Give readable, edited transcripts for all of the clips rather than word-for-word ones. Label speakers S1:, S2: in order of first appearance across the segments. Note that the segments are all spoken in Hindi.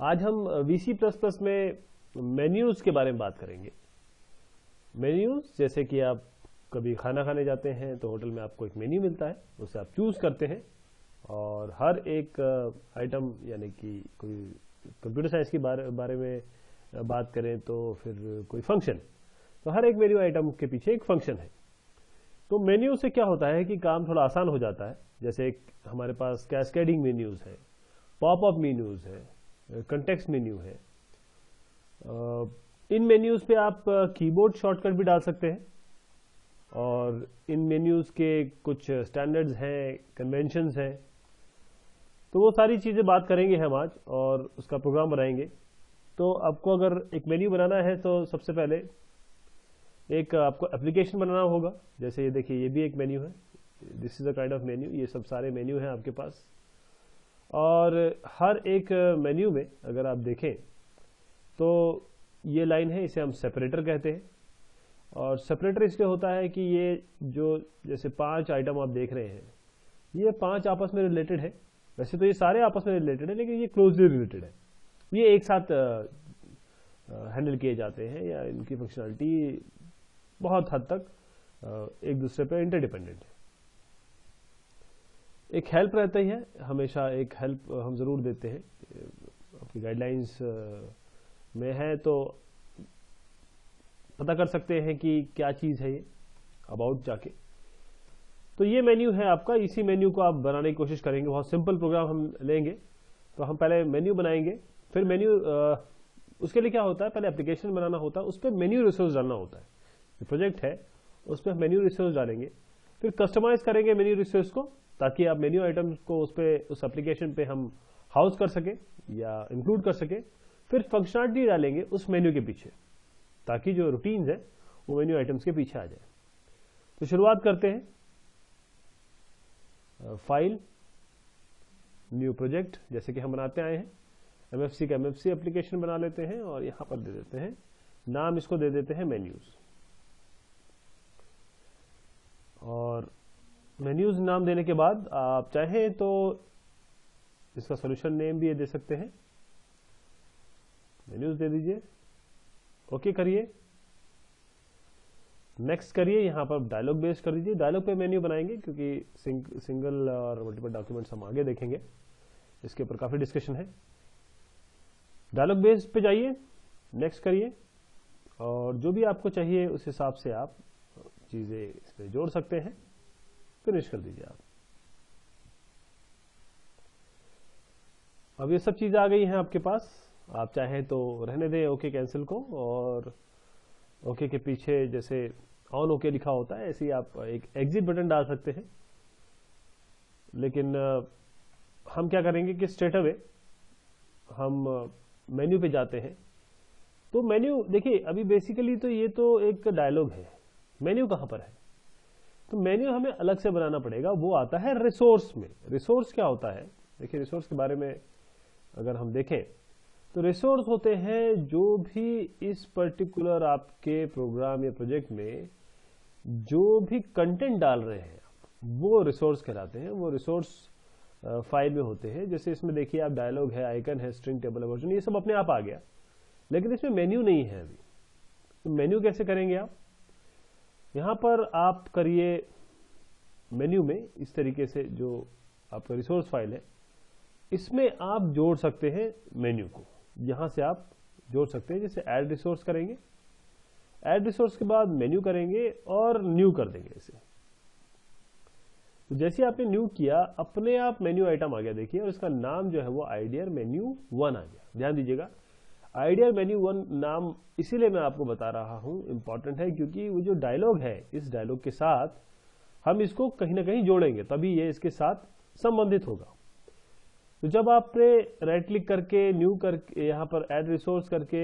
S1: आज हम VC++ में मेन्यूज के बारे में बात करेंगे। मेन्यूज जैसे कि आप कभी खाना खाने जाते हैं तो होटल में आपको एक मेन्यू मिलता है, उसे आप चूज करते हैं और हर एक आइटम यानी कि कोई कंप्यूटर साइंस के बारे में बात करें तो फिर कोई फंक्शन, तो हर एक मेन्यू आइटम के पीछे एक फंक्शन है। तो मेन्यू से क्या होता है कि काम थोड़ा आसान हो जाता है। जैसे हमारे पास कैस्केडिंग मेन्यूज है, पॉपअप मेन्यूज है, कंटेक्स्ट मेन्यू है। इन मेन्यूज पे आप कीबोर्ड शॉर्टकट भी डाल सकते हैं और इन मेन्यूज के कुछ स्टैंडर्ड्स हैं, कन्वेंशंस हैं। तो वो सारी चीजें बात करेंगे हम आज और उसका प्रोग्राम बनाएंगे। तो आपको अगर एक मेन्यू बनाना है तो सबसे पहले एक आपको एप्लीकेशन बनाना होगा। जैसे ये देखिए, ये भी एक मेन्यू है, this is a kind of menu. ये सब सारे मेन्यू हैं आपके पास और हर एक मेन्यू में अगर आप देखें तो ये लाइन है, इसे हम सेपरेटर कहते हैं। और सेपरेटर इसलिए होता है कि ये जो जैसे 5 आइटम आप देख रहे हैं, ये 5 आपस में रिलेटेड है। वैसे तो ये सारे आपस में रिलेटेड है, लेकिन ये क्लोजली रिलेटेड है। ये एक साथ हैंडल किए जाते हैं या इनकी फंक्शनलिटी बहुत हद तक एक दूसरे पर इंटरडिपेंडेंट है। एक हेल्प रहता ही है, हमेशा एक हेल्प हम जरूर देते हैं। आपकी गाइडलाइंस में है तो पता कर सकते हैं कि क्या चीज है ये, अबाउट जाके। तो ये मेन्यू है आपका, इसी मेन्यू को आप बनाने की कोशिश करेंगे। बहुत सिंपल प्रोग्राम हम लेंगे। तो हम पहले मेन्यू बनाएंगे, फिर मेन्यू उसके लिए क्या होता है, पहले एप्लीकेशन बनाना होता है, उस पर मेन्यू रिसोर्स डालना होता है। जो प्रोजेक्ट है उस पर मेन्यू रिसोर्स डालेंगे, फिर कस्टमाइज करेंगे मेन्यू रिसोर्स को ताकि आप मेन्यू आइटम्स को उस एप्लीकेशन पे हम हाउस कर सके या इंक्लूड कर सके। फिर फंक्शनलिटी डालेंगे उस मेन्यू के पीछे ताकि जो रूटीन्स है वो मेन्यू आइटम्स के पीछे आ जाए। तो शुरुआत करते हैं, फाइल, न्यू प्रोजेक्ट जैसे कि हम बनाते आए हैं। MFC का MFC एप्लीकेशन बना लेते हैं और यहां पर दे देते हैं नाम, इसको दे देते हैं मेन्यूज। और मेन्यूज नाम देने के बाद आप चाहें तो इसका सॉल्यूशन नेम भी ये दे सकते हैं, मेन्यूज दे दीजिए, ओके करिए, नेक्स्ट करिए। यहां पर डायलॉग बेस कर दीजिए। डायलॉग पे मेन्यू बनाएंगे क्योंकि सिंगल और मल्टीपल डॉक्यूमेंट्स हम आगे देखेंगे, इसके ऊपर काफी डिस्कशन है। डायलॉग बेस पे जाइए, नेक्स्ट करिए और जो भी आपको चाहिए उस हिसाब से आप चीजें इसमें जोड़ सकते हैं। फिनिश कर दीजिए आप। अब ये सब चीजें आ गई हैं आपके पास। आप चाहें तो रहने दें ओके कैंसिल को, और ओके के पीछे जैसे ऑन ओके लिखा होता है ऐसे ही आप एक एग्जिट बटन डाल सकते हैं। लेकिन हम क्या करेंगे कि स्ट्रेट अवे हम मेन्यू पे जाते हैं। तो मेन्यू देखिए, अभी बेसिकली तो ये तो एक डायलॉग है, मेन्यू कहां पर है? तो मेन्यू हमें अलग से बनाना पड़ेगा, वो आता है रिसोर्स में। रिसोर्स क्या होता है? देखिए, रिसोर्स के बारे में अगर हम देखें तो रिसोर्स होते हैं जो भी इस पर्टिकुलर आपके प्रोग्राम या प्रोजेक्ट में जो भी कंटेंट डाल रहे हैं वो रिसोर्स कहलाते हैं। वो रिसोर्स फाइल में होते हैं। जैसे इसमें देखिए आप, डायलॉग है, आइकन है, स्ट्रिंग, टेबल, वर्जन, ये सब अपने आप आ गया, लेकिन इसमें मेन्यू नहीं है अभी। तो मेन्यू कैसे करेंगे आप? यहां पर आप करिए मेन्यू में इस तरीके से, जो आपका रिसोर्स फाइल है इसमें आप जोड़ सकते हैं मेन्यू को। यहां से आप जोड़ सकते हैं, जैसे ऐड रिसोर्स करेंगे, ऐड रिसोर्स के बाद मेन्यू करेंगे और न्यू कर देंगे इसे। तो जैसे आपने न्यू किया, अपने आप मेन्यू आइटम आ गया देखिए, और इसका नाम जो है वो आइडियर मेन्यू 1 आ गया। ध्यान दीजिएगा, आइडियर मेन्यू 1 नाम इसीलिए मैं आपको बता रहा हूं, इंपॉर्टेंट है, क्योंकि वो जो डायलॉग है, इस डायलॉग के साथ हम इसको कहीं ना कहीं जोड़ेंगे, तभी ये इसके साथ संबंधित होगा। तो जब आपने राइट क्लिक करके न्यू करके यहां पर ऐड रिसोर्स करके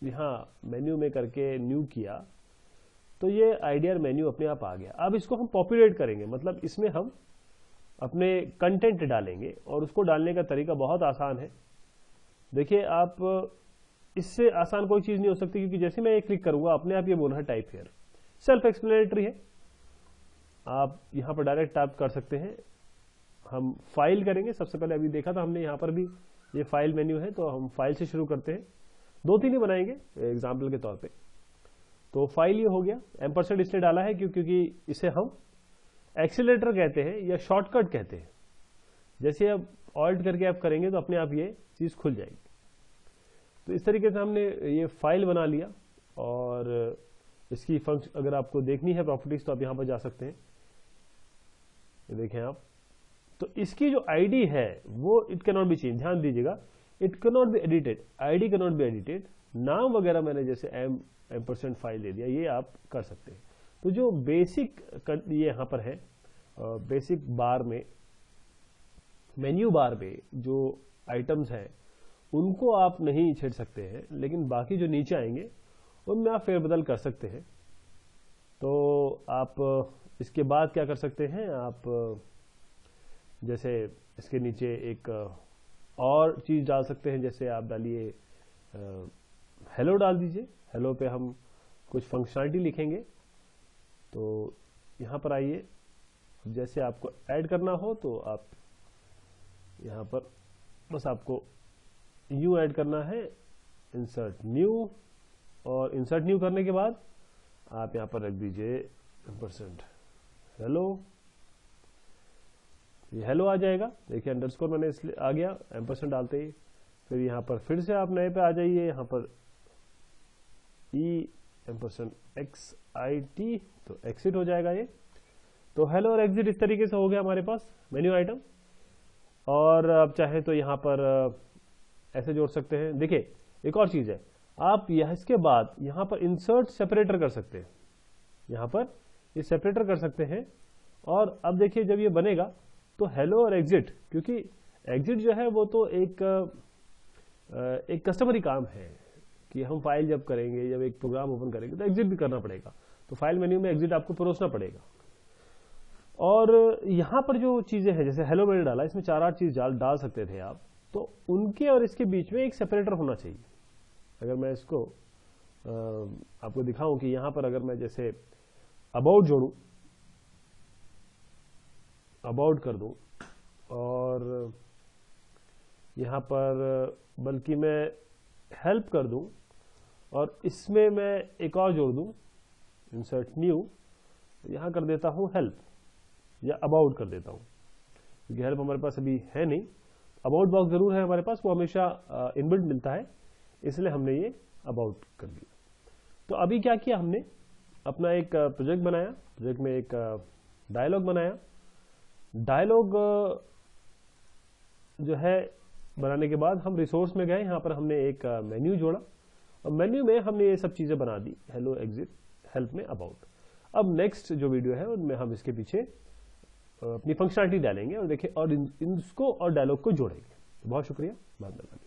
S1: यहां मेन्यू में करके न्यू किया, तो ये आइडियर मेन्यू अपने आप आ गया। अब इसको हम पॉपुलेट करेंगे, मतलब इसमें हम अपने कंटेंट डालेंगे, और उसको डालने का तरीका बहुत आसान है। देखिए, आप इससे आसान कोई चीज नहीं हो सकती, क्योंकि जैसे मैं ये क्लिक करूंगा अपने आप ये बोल रहा है टाइप हियर। सेल्फ एक्सप्लेनेटरी है, आप यहां पर डायरेक्ट टाइप कर सकते हैं। हम फाइल करेंगे सबसे पहले, अभी देखा था हमने यहां पर भी ये फाइल मेन्यू है, तो हम फाइल से शुरू करते हैं। 2-3 ही बनाएंगे एग्जाम्पल के तौर पे। तो फाइल ये हो गया, एम्परसेंड इसलिए डाला है क्योंकि इसे हम एक्सीलरेटर कहते हैं या शॉर्टकट कहते हैं। जैसे अब ऑल्ट करके आप करेंगे तो अपने आप ये चीज खुल जाएगी। तो इस तरीके से हमने ये फाइल बना लिया, और इसकी फंक्शन अगर आपको देखनी है प्रॉपर्टीज तो आप यहां पर जा सकते हैं, ये देखें आप। तो इसकी जो आईडी है वो it can not be change, ध्यान दीजिएगा, it can not be edited, ID can not be edited. नाम वगैरह मैंने जैसे एम्परसेंड फाइल दे दिया, ये आप कर सकते हैं। तो जो बेसिक ये यहां पर है, बेसिक बार में, मेन्यू बार में जो आइटम्स हैं उनको आप नहीं छेड़ सकते हैं, लेकिन बाकी जो नीचे आएंगे उनमें आप फेरबदल कर सकते हैं। तो आप इसके बाद क्या कर सकते हैं, आप जैसे इसके नीचे एक और चीज डाल सकते हैं, जैसे आप डालिए हेलो डाल दीजिए। हेलो पे हम कुछ फंक्शनलिटी लिखेंगे। तो यहां पर आइए, जैसे आपको ऐड करना हो तो आप यहां पर बस आपको न्यू ऐड करना है, इंसर्ट न्यू, और इंसर्ट न्यू करने के बाद आप यहां पर रख दीजिए एम्परसेंड हेलो। ये हेलो आ जाएगा, देखिए अंडरस्कोर मैंने इसलिए आ गया एम्परसेंड डालते ही। फिर यहां पर फिर से आप नए पे आ जाइए, यहां पर ई एम्परसेंड एक्स आई टी, तो एक्सिट हो जाएगा ये। तो हेलो और एग्जिट इस तरीके से हो गया हमारे पास मेन्यू आइटम। और आप चाहे तो यहां पर ऐसे जोड़ सकते हैं। देखिए एक और चीज है, आप इसके बाद यहां पर इंसर्ट सेपरेटर कर सकते हैं, यहां पर ये सेपरेटर कर सकते हैं। और अब देखिए जब ये बनेगा तो हेलो और एग्जिट, क्योंकि एग्जिट जो है वो तो एक कस्टमरी काम है कि हम फाइल जब करेंगे, जब एक प्रोग्राम ओपन करेंगे तो एग्जिट भी करना पड़ेगा। तो फाइल मेन्यू में एग्जिट आपको परोसना पड़ेगा। और यहां पर जो चीजें हैं, जैसे हेलो मैंने डाला, इसमें 4-8 चीज डाल सकते थे आप, तो उनके और इसके बीच में एक सेपरेटर होना चाहिए। अगर मैं इसको आपको दिखाऊं कि यहां पर अगर मैं जैसे अबाउट जोड़ूं, अबाउट कर दूं, और यहां पर बल्कि मैं हेल्प कर दूं, और इसमें मैं एक और जोड़ दूं, इंसर्ट न्यू, यहां कर देता हूं हेल्प, या अबाउट कर देता हूं, क्योंकि हेल्प हमारे पास अभी है नहीं। अबाउट बॉक्स जरूर है हमारे पास, वो हमेशा इनबिल्ट मिलता है, इसलिए हमने ये अबाउट कर दिया। तो अभी क्या किया, हमने अपना एक प्रोजेक्ट बनाया, प्रोजेक्ट में एक डायलॉग बनाया। डायलॉग जो है बनाने के बाद हम रिसोर्स में गए, यहां पर हमने एक मेन्यू जोड़ा, और मेन्यू में हमने ये सब चीजें बना दी, हेलो एग्जिट हेल्प में अबाउट। अब नेक्स्ट जो वीडियो है उनमें हम इसके पीछे अपनी फंक्शनलिटी डालेंगे, और देखिए और इसको और डायलॉग को जोड़ेंगे। तो बहुत शुक्रिया, बाद में।